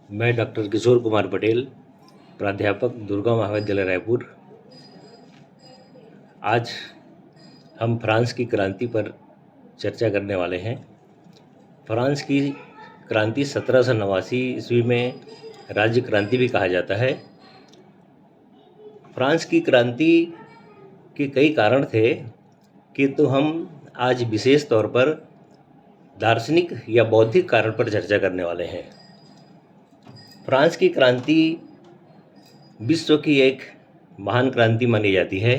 मैं डॉक्टर किशोर कुमार पटेल, प्राध्यापक दुर्गा महाविद्यालय रायपुर। आज हम फ्रांस की क्रांति पर चर्चा करने वाले हैं। फ्रांस की क्रांति 1789 ईस्वी में राज्य क्रांति भी कहा जाता है। फ्रांस की क्रांति के कई कारण थे, किंतु हम आज विशेष तौर पर दार्शनिक या बौद्धिक कारण पर चर्चा करने वाले हैं। फ्रांस की क्रांति विश्व की एक महान क्रांति मानी जाती है।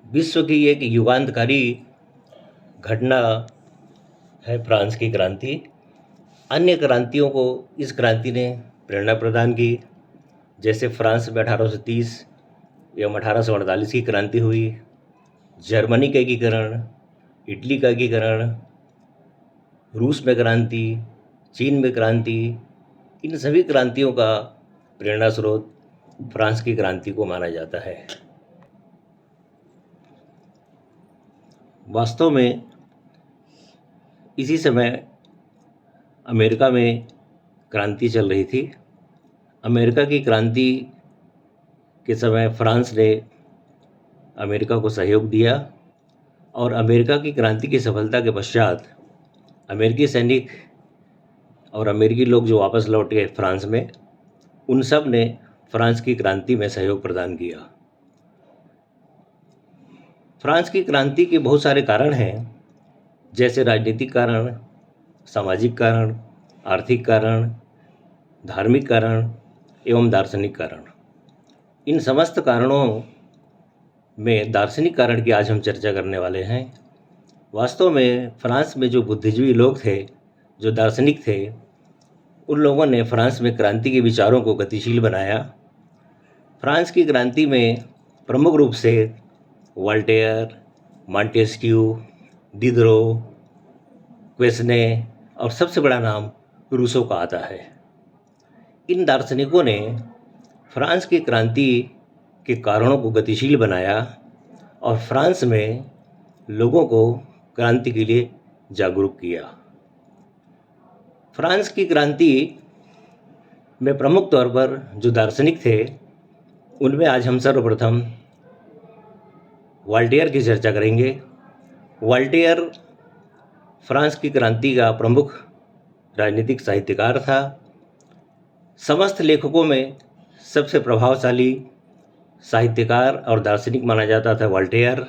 विश्व की एक युगांतकारी घटना है फ्रांस की क्रांति। अन्य क्रांतियों को इस क्रांति ने प्रेरणा प्रदान की, जैसे फ्रांस में 1830 एवं 1848 की क्रांति हुई, जर्मनी का एकीकरण, इटली का एकीकरण, रूस में क्रांति, चीन में क्रांति। इन सभी क्रांतियों का प्रेरणा स्रोत फ्रांस की क्रांति को माना जाता है। वास्तव में इसी समय अमेरिका में क्रांति चल रही थी। अमेरिका की क्रांति के समय फ्रांस ने अमेरिका को सहयोग दिया और अमेरिका की क्रांति की सफलता के पश्चात अमेरिकी सैनिक और अमेरिकी लोग जो वापस लौट गए फ्रांस में, उन सब ने फ्रांस की क्रांति में सहयोग प्रदान किया। फ्रांस की क्रांति के बहुत सारे कारण हैं, जैसे राजनीतिक कारण, सामाजिक कारण, आर्थिक कारण, धार्मिक कारण एवं दार्शनिक कारण। इन समस्त कारणों में दार्शनिक कारण की आज हम चर्चा करने वाले हैं। वास्तव में फ्रांस में जो बुद्धिजीवी लोग थे, जो दार्शनिक थे, उन लोगों ने फ्रांस में क्रांति के विचारों को गतिशील बनाया। फ्रांस की क्रांति में प्रमुख रूप से वोल्टेयर, मॉन्टेस्क्यू, डिदरो, क्वेसने और सबसे बड़ा नाम रूसो का आता है। इन दार्शनिकों ने फ्रांस की क्रांति के कारणों को गतिशील बनाया और फ्रांस में लोगों को क्रांति के लिए जागरूक किया। फ्रांस की क्रांति में प्रमुख तौर पर जो दार्शनिक थे, उनमें आज हम सर्वप्रथम वोल्टेयर की चर्चा करेंगे। वोल्टेयर फ्रांस की क्रांति का प्रमुख राजनीतिक साहित्यकार था। समस्त लेखकों में सबसे प्रभावशाली साहित्यकार और दार्शनिक माना जाता था वोल्टेयर।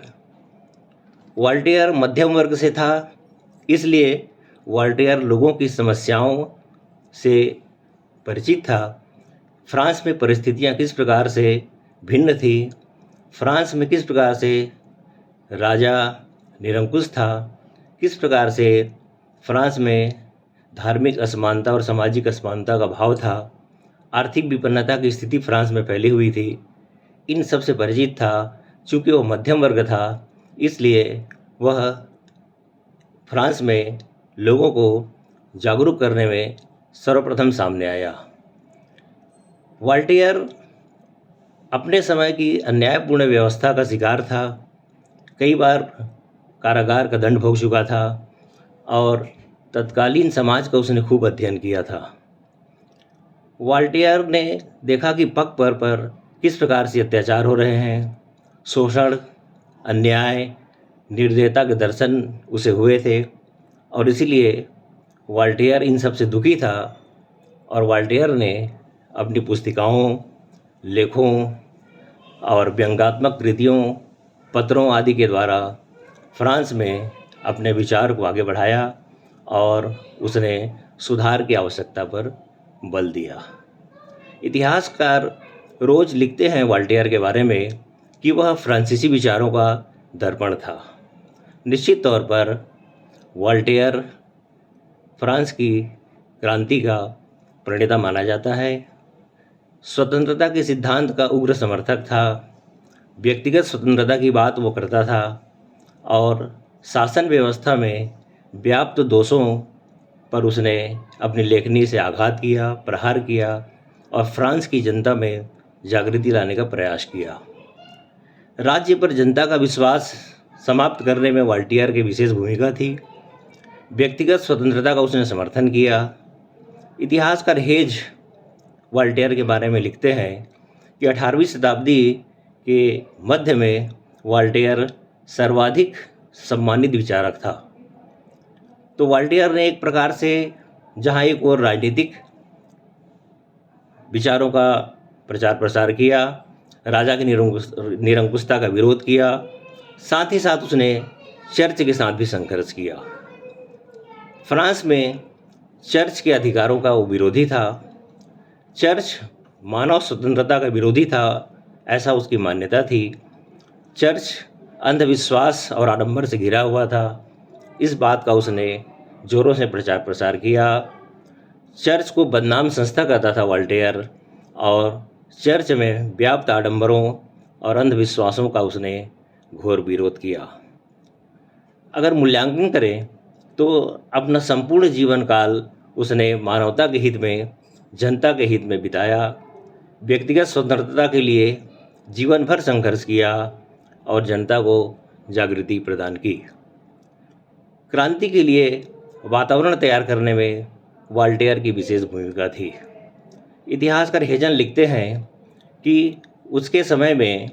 वोल्टेयर मध्यम वर्ग से था, इसलिए वोल्टेयर लोगों की समस्याओं से परिचित था। फ्रांस में परिस्थितियां किस प्रकार से भिन्न थी, फ्रांस में किस प्रकार से राजा निरंकुश था, किस प्रकार से फ्रांस में धार्मिक असमानता और सामाजिक असमानता का भाव था, आर्थिक विपन्नता की स्थिति फ्रांस में फैली हुई थी, इन सब से परिचित था। चूँकि वह मध्यम वर्ग था, इसलिए वह फ्रांस में लोगों को जागरूक करने में सर्वप्रथम सामने आया। वोल्टेयर अपने समय की अन्यायपूर्ण व्यवस्था का शिकार था, कई बार कारागार का दंड भोग चुका था और तत्कालीन समाज का उसने खूब अध्ययन किया था। वोल्टेयर ने देखा कि पग पग पर किस प्रकार से अत्याचार हो रहे हैं, शोषण, अन्याय, निर्दयता के दर्शन उसे हुए थे और इसीलिए वोल्टेयर इन सब से दुखी था और वोल्टेयर ने अपनी पुस्तिकाओं, लेखों और व्यंग्यात्मक कृतियों, पत्रों आदि के द्वारा फ्रांस में अपने विचार को आगे बढ़ाया और उसने सुधार की आवश्यकता पर बल दिया। इतिहासकार रोज लिखते हैं वोल्टेयर के बारे में कि वह फ्रांसीसी विचारों का दर्पण था। निश्चित तौर पर वोल्टेयर फ्रांस की क्रांति का प्रणेता माना जाता है। स्वतंत्रता के सिद्धांत का उग्र समर्थक था। व्यक्तिगत स्वतंत्रता की बात वो करता था और शासन व्यवस्था में व्याप्त दोषों पर उसने अपनी लेखनी से आघात किया, प्रहार किया और फ्रांस की जनता में जागृति लाने का प्रयास किया। राज्य पर जनता का विश्वास समाप्त करने में वोल्टेयर की विशेष भूमिका थी। व्यक्तिगत स्वतंत्रता का उसने समर्थन किया। इतिहासकार हेज वॉल्टेयर के बारे में लिखते हैं कि 18वीं शताब्दी के मध्य में वॉल्टेयर सर्वाधिक सम्मानित विचारक था। तो वॉल्टेयर ने एक प्रकार से जहाँ एक और राजनीतिक विचारों का प्रचार प्रसार किया, राजा की निरंकुशता का विरोध किया, साथ ही साथ उसने चर्च के साथ भी संघर्ष किया। फ्रांस में चर्च के अधिकारों का वो विरोधी था। चर्च मानव स्वतंत्रता का विरोधी था, ऐसा उसकी मान्यता थी। चर्च अंधविश्वास और आडंबर से घिरा हुआ था। इस बात का उसने जोरों से प्रचार प्रसार किया। चर्च को बदनाम संस्था कहता था वॉल्टेयर, और चर्च में व्याप्त आडंबरों और अंधविश्वासों का उसने घोर विरोध किया। अगर मूल्यांकन करें तो अपना संपूर्ण जीवन काल उसने मानवता के हित में, जनता के हित में बिताया। व्यक्तिगत स्वतंत्रता के लिए जीवन भर संघर्ष किया और जनता को जागृति प्रदान की। क्रांति के लिए वातावरण तैयार करने में वॉल्टेयर की विशेष भूमिका थी। इतिहासकार हेजन लिखते हैं कि उसके समय में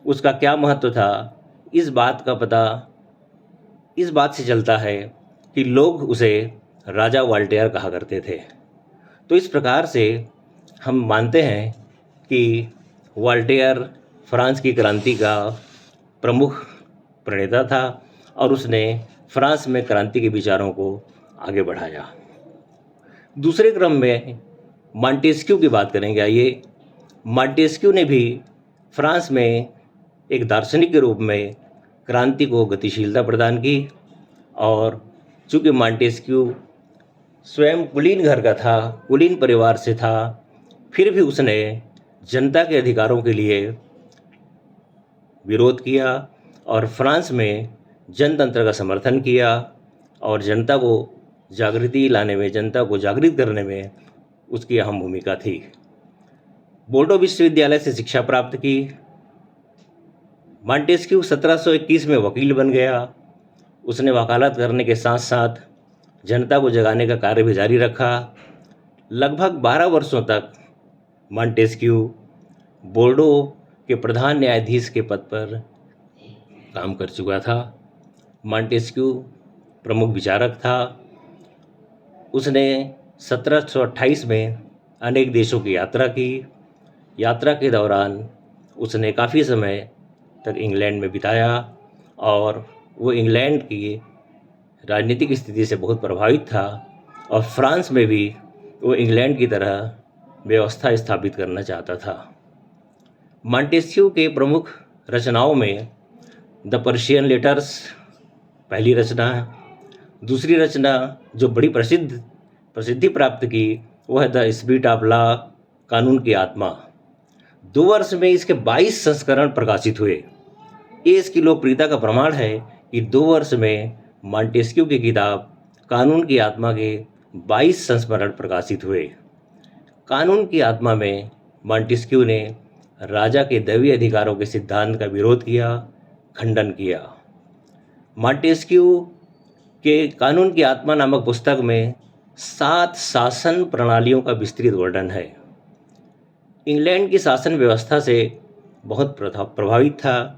उसका क्या महत्व था, इस बात का पता इस बात से चलता है कि लोग उसे राजा वॉल्टेयर कहा करते थे। तो इस प्रकार से हम मानते हैं कि वॉल्टेयर फ्रांस की क्रांति का प्रमुख प्रणेता था और उसने फ्रांस में क्रांति के विचारों को आगे बढ़ाया। दूसरे क्रम में मॉन्टेस्क्यू की बात करेंगे। आइए, मॉन्टेस्क्यू ने भी फ्रांस में एक दार्शनिक के रूप में क्रांति को गतिशीलता प्रदान की, और चूँकि मॉन्टेस्क्यू स्वयं कुलीन घर का था, कुलीन परिवार से था, फिर भी उसने जनता के अधिकारों के लिए विरोध किया और फ्रांस में जनतंत्र का समर्थन किया और जनता को जागृति लाने में, जनता को जागृत करने में उसकी अहम भूमिका थी। बोर्डो विश्वविद्यालय से शिक्षा प्राप्त की। मॉन्टेस्क्यू 1721 में वकील बन गया। उसने वकालत करने के साथ साथ जनता को जगाने का कार्य भी जारी रखा। लगभग 12 वर्षों तक मॉन्टेस्क्यू बोर्डो के प्रधान न्यायाधीश के पद पर काम कर चुका था। मॉन्टेस्क्यू प्रमुख विचारक था। उसने 1728 में अनेक देशों की यात्रा की। यात्रा के दौरान उसने काफ़ी समय तक इंग्लैंड में बिताया और वो इंग्लैंड की राजनीतिक स्थिति से बहुत प्रभावित था और फ्रांस में भी वो इंग्लैंड की तरह व्यवस्था स्थापित करना चाहता था। मॉन्टेस्क्यू के प्रमुख रचनाओं में द पर्शियन लेटर्स पहली रचना है। दूसरी रचना जो बड़ी प्रसिद्धि प्राप्त की वो है द स्पिरिट ऑफ लॉ, कानून की आत्मा। 2 वर्ष में इसके 22 संस्करण प्रकाशित हुए। ये इसकी लोकप्रियता का प्रमाण है कि 2 वर्ष में मॉन्टेस्क्यू की किताब कानून की आत्मा के 22 संस्करण प्रकाशित हुए। कानून की आत्मा में मॉन्टेस्क्यू ने राजा के दैवीय अधिकारों के सिद्धांत का विरोध किया, खंडन किया। मॉन्टेस्क्यू के कानून की आत्मा नामक पुस्तक में 7 शासन प्रणालियों का विस्तृत वर्णन है। इंग्लैंड की शासन व्यवस्था से बहुत प्रभावित था।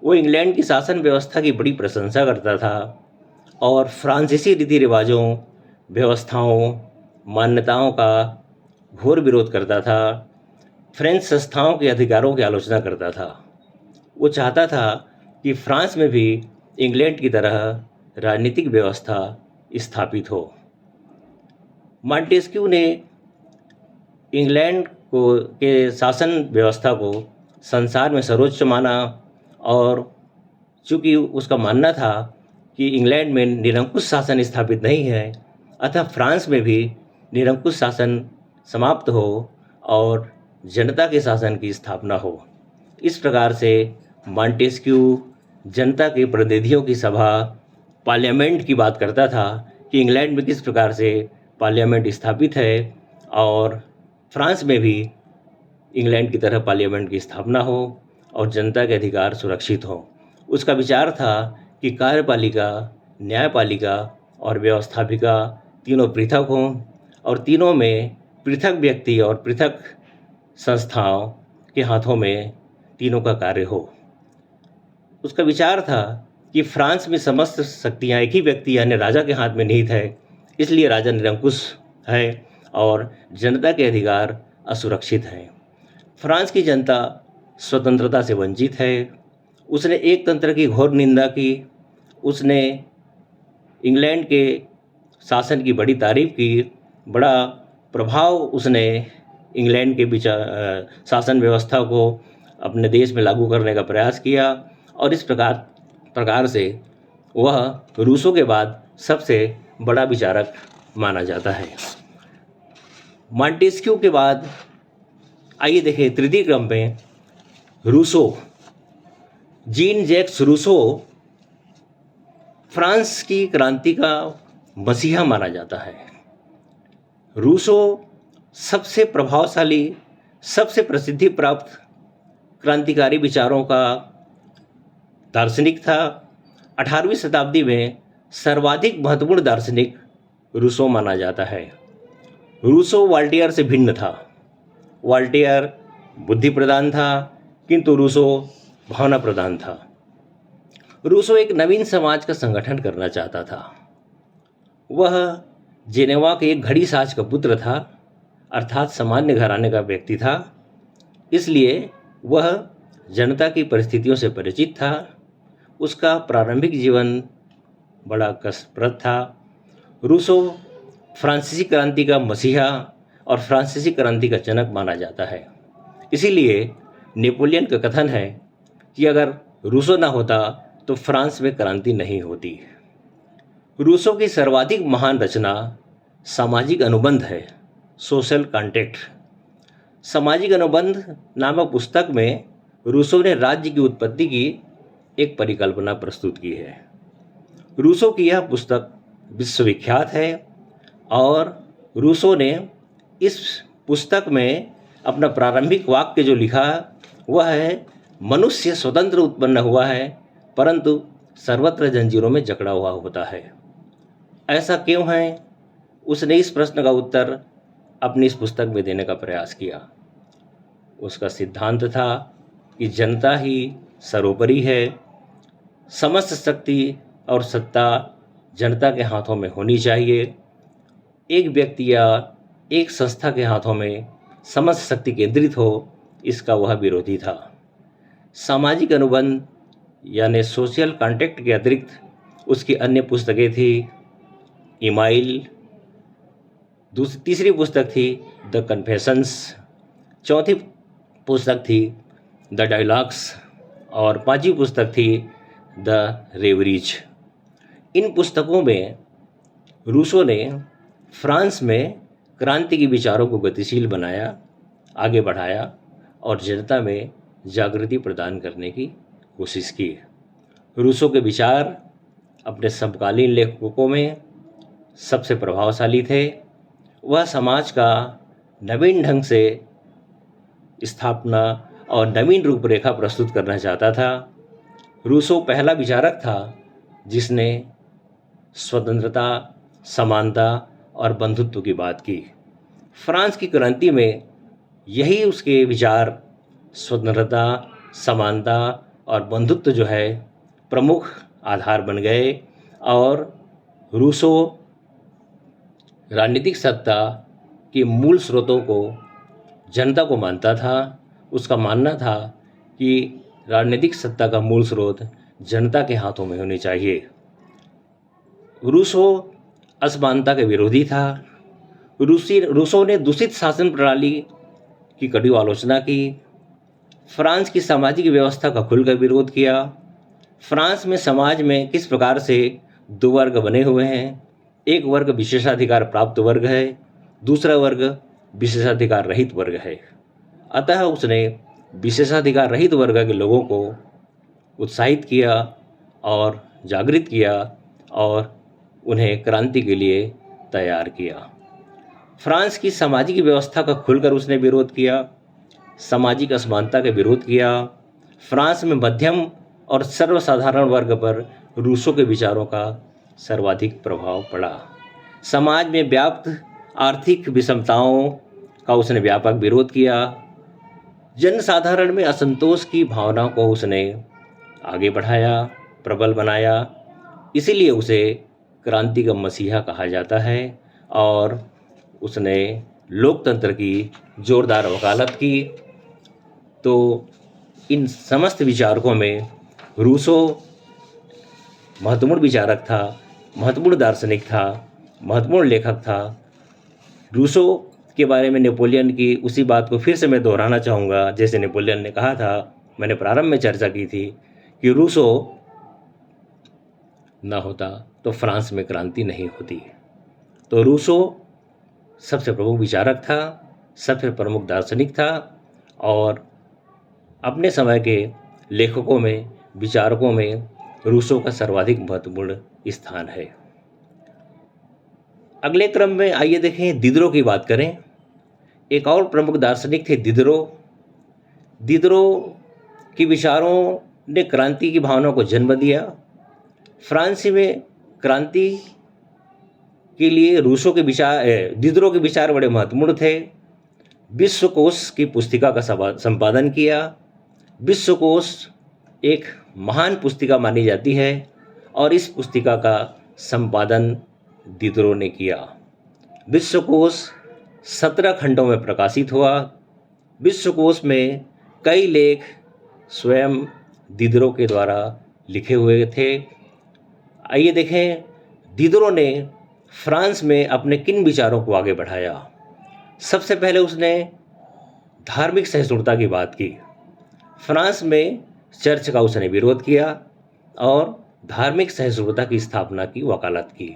वो इंग्लैंड की शासन व्यवस्था की बड़ी प्रशंसा करता था और फ्रांसीसी रीति रिवाजों, व्यवस्थाओं, मान्यताओं का घोर विरोध करता था। फ्रेंच संस्थाओं के अधिकारों की आलोचना करता था। वो चाहता था कि फ्रांस में भी इंग्लैंड की तरह राजनीतिक व्यवस्था स्थापित हो। मॉन्टेस्क्यू ने इंग्लैंड के शासन व्यवस्था को संसार में सर्वोच्च माना और चूँकि उसका मानना था कि इंग्लैंड में निरंकुश शासन स्थापित नहीं है, अतः फ्रांस में भी निरंकुश शासन समाप्त हो और जनता के शासन की स्थापना हो। इस प्रकार से मॉन्टेस्क्यू जनता के प्रतिनिधियों की सभा, पार्लियामेंट की बात करता था कि इंग्लैंड में किस प्रकार से पार्लियामेंट स्थापित है और फ्रांस में भी इंग्लैंड की तरह पार्लियामेंट की स्थापना हो और जनता के अधिकार सुरक्षित हों। उसका विचार था कि कार्यपालिका, न्यायपालिका और व्यवस्थापिका तीनों पृथक हों और तीनों में पृथक व्यक्ति और पृथक संस्थाओं के हाथों में तीनों का कार्य हो। उसका विचार था कि फ्रांस में समस्त शक्तियाँ एक ही व्यक्ति यानी राजा के हाथ में निहित है, इसलिए राजा निरंकुश है और जनता के अधिकार असुरक्षित हैं। फ्रांस की जनता स्वतंत्रता से वंचित है। उसने एक तंत्र की घोर निंदा की। उसने इंग्लैंड के शासन की बड़ी तारीफ की। बड़ा प्रभाव उसने इंग्लैंड के शासन व्यवस्था को अपने देश में लागू करने का प्रयास किया और इस प्रकार से वह रूसो के बाद सबसे बड़ा विचारक माना जाता है। मॉन्टेस्क्यू के बाद आइए देखें तृतीय क्रम में Rousseau. Jean Jacques Rousseau France की क्रांति का मसीहा माना जाता है। रूसो सबसे प्रभावशाली, सबसे प्रसिद्धि प्राप्त क्रांतिकारी विचारों का दार्शनिक था। 18वीं शताब्दी में सर्वाधिक महत्वपूर्ण दार्शनिक रूसो माना जाता है। रूसो वाल्टेयर से भिन्न था। वाल्टेयर बुद्धि प्रधान था किंतु रूसो भावना प्रधान था। रूसो एक नवीन समाज का संगठन करना चाहता था। वह जेनेवा के एक घड़ी साज का पुत्र था, अर्थात सामान्य घराने का व्यक्ति था, इसलिए वह जनता की परिस्थितियों से परिचित था। उसका प्रारंभिक जीवन बड़ा कष्टप्रद था। रूसो फ्रांसीसी क्रांति का मसीहा और फ्रांसीसी क्रांति का जनक माना जाता है। इसीलिए नेपोलियन का कथन है कि अगर रूसो ना होता तो फ्रांस में क्रांति नहीं होती। रूसो की सर्वाधिक महान रचना सामाजिक अनुबंध है, सोशल कॉन्ट्रैक्ट। सामाजिक अनुबंध नामक पुस्तक में रूसो ने राज्य की उत्पत्ति की एक परिकल्पना प्रस्तुत की है। रूसो की यह पुस्तक विश्वविख्यात है और रूसो ने इस पुस्तक में अपना प्रारंभिक वाक्य जो लिखा वह है, मनुष्य स्वतंत्र उत्पन्न हुआ है परंतु सर्वत्र जंजीरों में जकड़ा हुआ होता है। ऐसा क्यों है? उसने इस प्रश्न का उत्तर अपनी इस पुस्तक में देने का प्रयास किया। उसका सिद्धांत था कि जनता ही सर्वोपरि है, समस्त शक्ति और सत्ता जनता के हाथों में होनी चाहिए। एक व्यक्ति या एक संस्था के हाथों में समस्त शक्ति केंद्रित हो, इसका वह विरोधी था। सामाजिक अनुबंध यानी सोशल कॉन्ट्रैक्ट के अतिरिक्त उसकी अन्य पुस्तकें थी। इमाइल, तीसरी पुस्तक थी द कन्फेशंस, चौथी पुस्तक थी द डायलॉग्स और पांचवी पुस्तक थी द रेवरीज। इन पुस्तकों में रूसो ने फ्रांस में क्रांति के विचारों को गतिशील बनाया, आगे बढ़ाया और जनता में जागृति प्रदान करने की कोशिश की। रूसो के विचार अपने समकालीन लेखकों में सबसे प्रभावशाली थे। वह समाज का नवीन ढंग से स्थापना और नवीन रूपरेखा प्रस्तुत करना चाहता था। रूसो पहला विचारक था जिसने स्वतंत्रता, समानता और बंधुत्व की बात की। फ्रांस की क्रांति में यही उसके विचार स्वतंत्रता, समानता और बंधुत्व जो है प्रमुख आधार बन गए और रूसो राजनीतिक सत्ता के मूल स्रोतों को जनता को मानता था। उसका मानना था कि राजनीतिक सत्ता का मूल स्रोत जनता के हाथों में होनी चाहिए। रूसो असमानता के विरोधी था। रूसो ने दूषित शासन प्रणाली की कड़ी आलोचना की। फ्रांस की सामाजिक व्यवस्था का खुलकर विरोध किया। फ्रांस में समाज में किस प्रकार से दो वर्ग बने हुए हैं, एक वर्ग विशेषाधिकार प्राप्त वर्ग है, दूसरा वर्ग विशेषाधिकार रहित वर्ग है। अतः उसने विशेषाधिकार रहित वर्ग के लोगों को उत्साहित किया और जागृत किया और उन्हें क्रांति के लिए तैयार किया। फ्रांस की सामाजिक व्यवस्था का खुलकर उसने विरोध किया, सामाजिक असमानता का विरोध किया। फ्रांस में मध्यम और सर्वसाधारण वर्ग पर रूसो के विचारों का सर्वाधिक प्रभाव पड़ा। समाज में व्याप्त आर्थिक विषमताओं का उसने व्यापक विरोध किया। जन साधारण में असंतोष की भावना को उसने आगे बढ़ाया, प्रबल बनाया। इसीलिए उसे क्रांति का मसीहा कहा जाता है और उसने लोकतंत्र की जोरदार वकालत की। तो इन समस्त विचारकों में रूसो महत्वपूर्ण विचारक था, महत्वपूर्ण दार्शनिक था, महत्वपूर्ण लेखक था। रूसो के बारे में नेपोलियन की उसी बात को फिर से मैं दोहराना चाहूँगा, जैसे नेपोलियन ने कहा था, मैंने प्रारंभ में चर्चा की थी कि रूसो ना होता तो फ्रांस में क्रांति नहीं होती। तो रूसो सबसे प्रमुख विचारक था, सबसे प्रमुख दार्शनिक था और अपने समय के लेखकों में, विचारकों में रूसो का सर्वाधिक महत्वपूर्ण स्थान है। अगले क्रम में आइए देखें, दिदरो की बात करें। एक और प्रमुख दार्शनिक थे दिदरो। दिदरो के विचारों ने क्रांति की भावना को जन्म दिया। फ्रांस में क्रांति के लिए दिदरो के विचार बड़े महत्वपूर्ण थे। विश्वकोश की पुस्तिका का संपादन किया। विश्वकोश एक महान पुस्तिका मानी जाती है और इस पुस्तिका का संपादन दिदरो ने किया। विश्वकोश 17 खंडों में प्रकाशित हुआ। विश्वकोश में कई लेख स्वयं दिदरो के द्वारा लिखे हुए थे। आइए देखें, दिदरो ने फ्रांस में अपने किन विचारों को आगे बढ़ाया। सबसे पहले उसने धार्मिक सहिष्णुता की बात की। फ्रांस में चर्च का उसने विरोध किया और धार्मिक सहिष्णुता की स्थापना की वकालत की।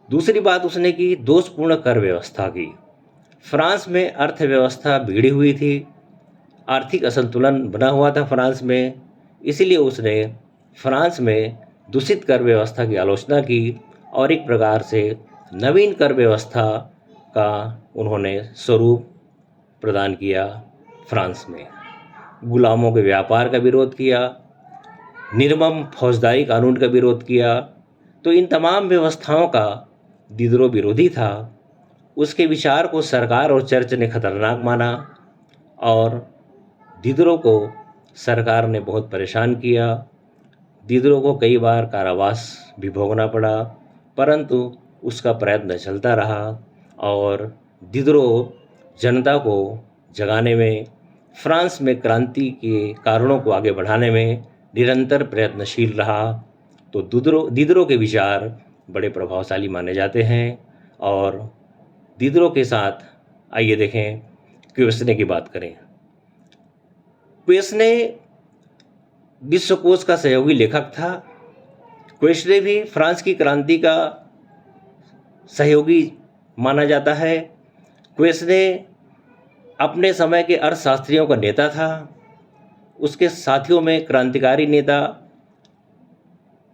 दूसरी बात उसने की, दोषपूर्ण कर व्यवस्था की। फ्रांस में अर्थव्यवस्था बिगड़ी हुई थी, आर्थिक असंतुलन बना हुआ था फ्रांस में। इसीलिए उसने फ्रांस में दूषित कर व्यवस्था की आलोचना की और एक प्रकार से नवीन कर व्यवस्था का उन्होंने स्वरूप प्रदान किया। फ्रांस में गुलामों के व्यापार का विरोध किया, निर्मम फौजदारी कानून का विरोध किया। तो इन तमाम व्यवस्थाओं का दिदरो विरोधी था। उसके विचार को सरकार और चर्च ने खतरनाक माना और दिदरो को सरकार ने बहुत परेशान किया। दिदरो को कई बार कारावास भी भोगना पड़ा, परंतु उसका प्रयत्न चलता रहा और दिदरो जनता को जगाने में, फ्रांस में क्रांति के कारणों को आगे बढ़ाने में निरंतर प्रयत्नशील रहा। तो दिदरो के विचार बड़े प्रभावशाली माने जाते हैं। और दिदरो के साथ आइए देखें, क्वेसने की बात करें। क्वेसने विश्वकोश का सहयोगी लेखक था। क्वेसने भी फ्रांस की क्रांति का सहयोगी माना जाता है। क्वेसने अपने समय के अर्थशास्त्रियों का नेता था। उसके साथियों में क्रांतिकारी नेता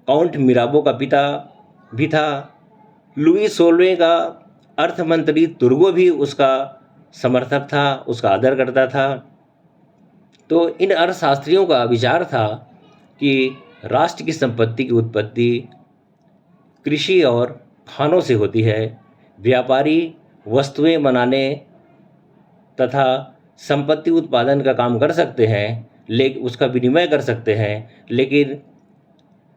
काउंट मिराबो का पिता भी था। लुई 16वें का अर्थमंत्री तुर्गो भी उसका समर्थक था, उसका आदर करता था। तो इन अर्थशास्त्रियों का विचार था कि राष्ट्र की संपत्ति की उत्पत्ति कृषि और खानों से होती है। व्यापारी वस्तुएं बनाने तथा संपत्ति उत्पादन का काम कर सकते हैं, लेकिन उसका विनिमय कर सकते हैं, लेकिन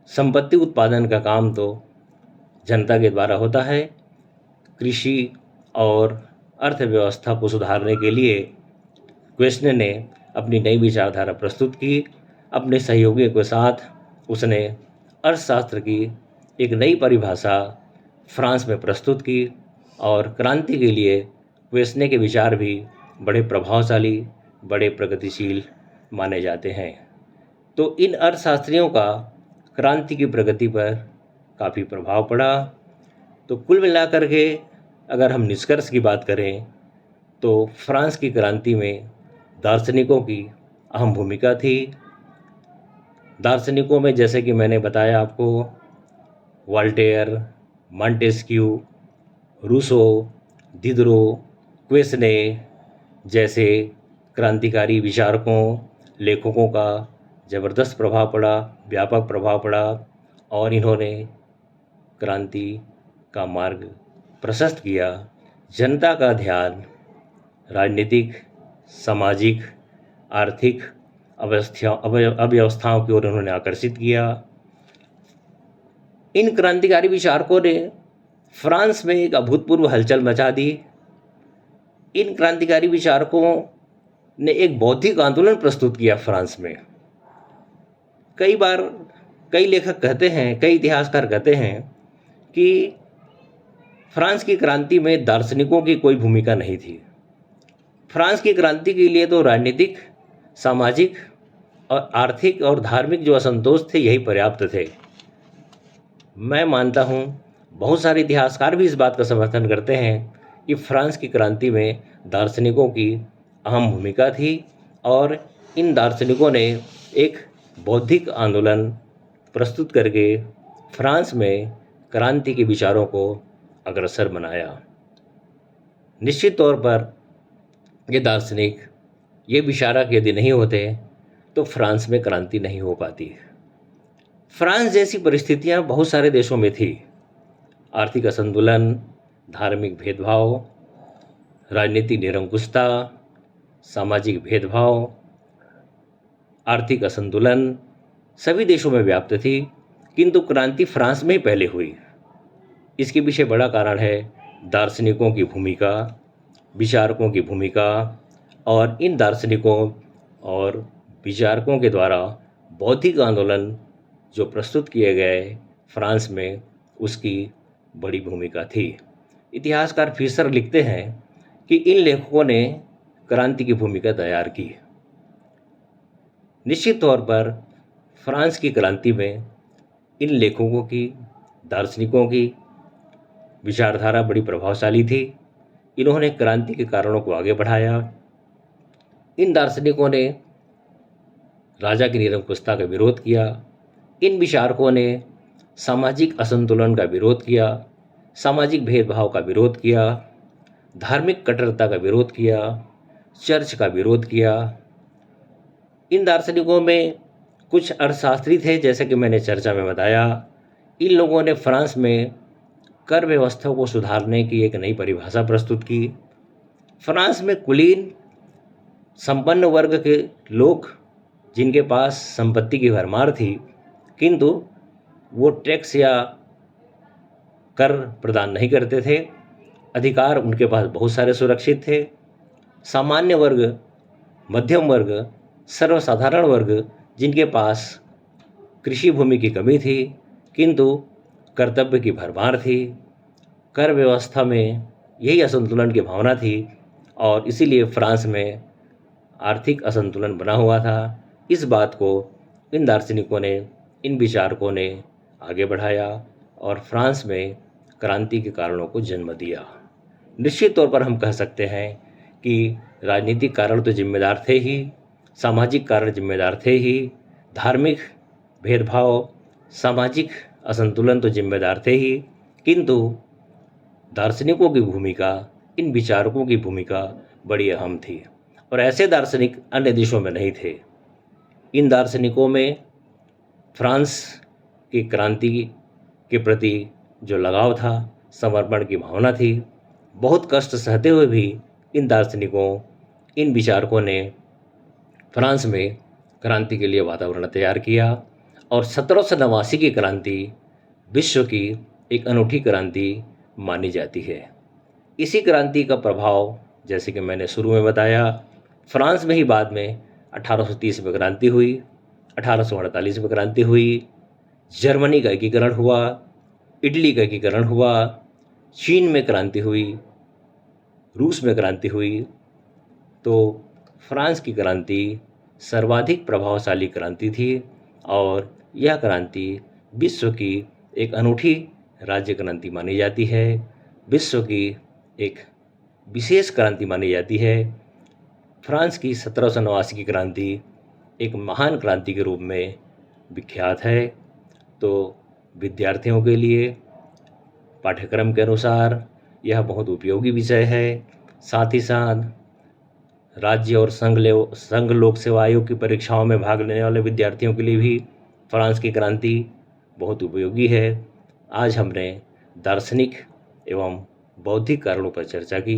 संपत्ति उत्पादन का काम तो जनता के द्वारा होता है। कृषि और अर्थव्यवस्था को सुधारने के लिए क्वेसने ने अपनी नई विचारधारा प्रस्तुत की। अपने सहयोगियों के साथ उसने अर्थशास्त्र की एक नई परिभाषा फ्रांस में प्रस्तुत की और क्रांति के लिए क्वेसने के विचार भी बड़े प्रभावशाली, बड़े प्रगतिशील माने जाते हैं। तो इन अर्थशास्त्रियों का क्रांति की प्रगति पर काफ़ी प्रभाव पड़ा। तो कुल मिलाकर के अगर हम निष्कर्ष की बात करें तो फ्रांस की क्रांति में दार्शनिकों की अहम भूमिका थी। दार्शनिकों में जैसे कि मैंने बताया आपको, वॉल्टेयर, मॉन्टेस्क्यू, रूसो, दिदरो, क्वेसने जैसे क्रांतिकारी विचारकों, लेखकों का ज़बरदस्त प्रभाव पड़ा, व्यापक प्रभाव पड़ा और इन्होंने क्रांति का मार्ग प्रशस्त किया। जनता का ध्यान राजनीतिक, सामाजिक, आर्थिक अव्यवस्थाओं की ओर उन्होंने आकर्षित किया। इन क्रांतिकारी विचारकों ने फ्रांस में एक अभूतपूर्व हलचल मचा दी। इन क्रांतिकारी विचारकों ने एक बौद्धिक आंदोलन प्रस्तुत किया फ्रांस में। कई बार कई लेखक कहते हैं, कई इतिहासकार कहते हैं कि फ्रांस की क्रांति में दार्शनिकों की कोई भूमिका नहीं थी। फ्रांस की क्रांति के लिए तो राजनीतिक, सामाजिक और आर्थिक और धार्मिक जो असंतोष थे यही पर्याप्त थे। मैं मानता हूँ, बहुत सारे इतिहासकार भी इस बात का समर्थन करते हैं कि फ्रांस की क्रांति में दार्शनिकों की अहम भूमिका थी और इन दार्शनिकों ने एक बौद्धिक आंदोलन प्रस्तुत करके फ्रांस में क्रांति के विचारों को अग्रसर बनाया। निश्चित तौर पर ये दार्शनिक, ये विचारक यदि नहीं होते तो फ्रांस में क्रांति नहीं हो पाती। फ्रांस जैसी परिस्थितियां बहुत सारे देशों में थी। आर्थिक असंतुलन, धार्मिक भेदभाव, राजनीतिक निरंकुशता, सामाजिक भेदभाव, आर्थिक असंतुलन सभी देशों में व्याप्त थी, किंतु क्रांति फ्रांस में ही पहले हुई। इसके पीछे बड़ा कारण है दार्शनिकों की भूमिका, विचारकों की भूमिका और इन दार्शनिकों और विचारकों के द्वारा बौद्धिक आंदोलन जो प्रस्तुत किए गए फ्रांस में, उसकी बड़ी भूमिका थी। इतिहासकार फिशर लिखते हैं कि इन लेखकों ने क्रांति की भूमिका तैयार की। निश्चित तौर पर फ्रांस की क्रांति में इन लेखकों की, दार्शनिकों की विचारधारा बड़ी प्रभावशाली थी। इन्होंने क्रांति के कारणों को आगे बढ़ाया। इन दार्शनिकों ने राजा की निरंकुशता का विरोध किया। इन विचारकों ने सामाजिक असंतुलन का विरोध किया, सामाजिक भेदभाव का विरोध किया, धार्मिक कट्टरता का विरोध किया, चर्च का विरोध किया। इन दार्शनिकों में कुछ अर्थशास्त्री थे, जैसे कि मैंने चर्चा में बताया। इन लोगों ने फ्रांस में कर व्यवस्था को सुधारने की एक नई परिभाषा प्रस्तुत की। फ्रांस में कुलीन, संपन्न वर्ग के लोग जिनके पास संपत्ति की भरमार थी, किंतु वो टैक्स या कर प्रदान नहीं करते थे। अधिकार उनके पास बहुत सारे सुरक्षित थे। सामान्य वर्ग, मध्यम वर्ग, सर्वसाधारण वर्ग जिनके पास कृषि भूमि की कमी थी, किंतु कर्तव्य की भरमार थी। कर व्यवस्था में यही असंतुलन की भावना थी और इसीलिए फ्रांस में आर्थिक असंतुलन बना हुआ था। इस बात को इन दार्शनिकों ने, इन विचारकों ने आगे बढ़ाया और फ्रांस में क्रांति के कारणों को जन्म दिया। निश्चित तौर पर हम कह सकते हैं कि राजनीतिक कारण तो जिम्मेदार थे ही, सामाजिक कारण जिम्मेदार थे ही, धार्मिक भेदभाव, सामाजिक असंतुलन तो जिम्मेदार थे ही, किंतु दार्शनिकों की भूमिका, इन विचारकों की भूमिका बड़ी अहम थी और ऐसे दार्शनिक अन्य देशों में नहीं थे। इन दार्शनिकों में फ्रांस की क्रांति के प्रति जो लगाव था, समर्पण की भावना थी। बहुत कष्ट सहते हुए भी इन दार्शनिकों, इन विचारकों ने फ्रांस में क्रांति के लिए वातावरण तैयार किया और 1789 की क्रांति विश्व की एक अनूठी क्रांति मानी जाती है। इसी क्रांति का प्रभाव, जैसे कि मैंने शुरू में बताया, फ्रांस में ही बाद में 1830 में क्रांति हुई, 1848 में क्रांति हुई, जर्मनी का एकीकरण हुआ, इटली का एकीकरण हुआ, चीन में क्रांति हुई, रूस में क्रांति हुई। तो फ्रांस की क्रांति सर्वाधिक प्रभावशाली क्रांति थी और यह क्रांति विश्व की एक अनूठी राज्य क्रांति मानी जाती है, विश्व की एक विशेष क्रांति मानी जाती है। फ्रांस की 1789 की क्रांति एक महान क्रांति के रूप में विख्यात है। तो विद्यार्थियों के लिए पाठ्यक्रम के अनुसार यह बहुत उपयोगी विषय है। साथ ही साथ राज्य और संघ लोक सेवा आयोग की परीक्षाओं में भाग लेने वाले विद्यार्थियों के लिए भी फ्रांस की क्रांति बहुत उपयोगी है। आज हमने दार्शनिक एवं बौद्धिक कारणों पर चर्चा की।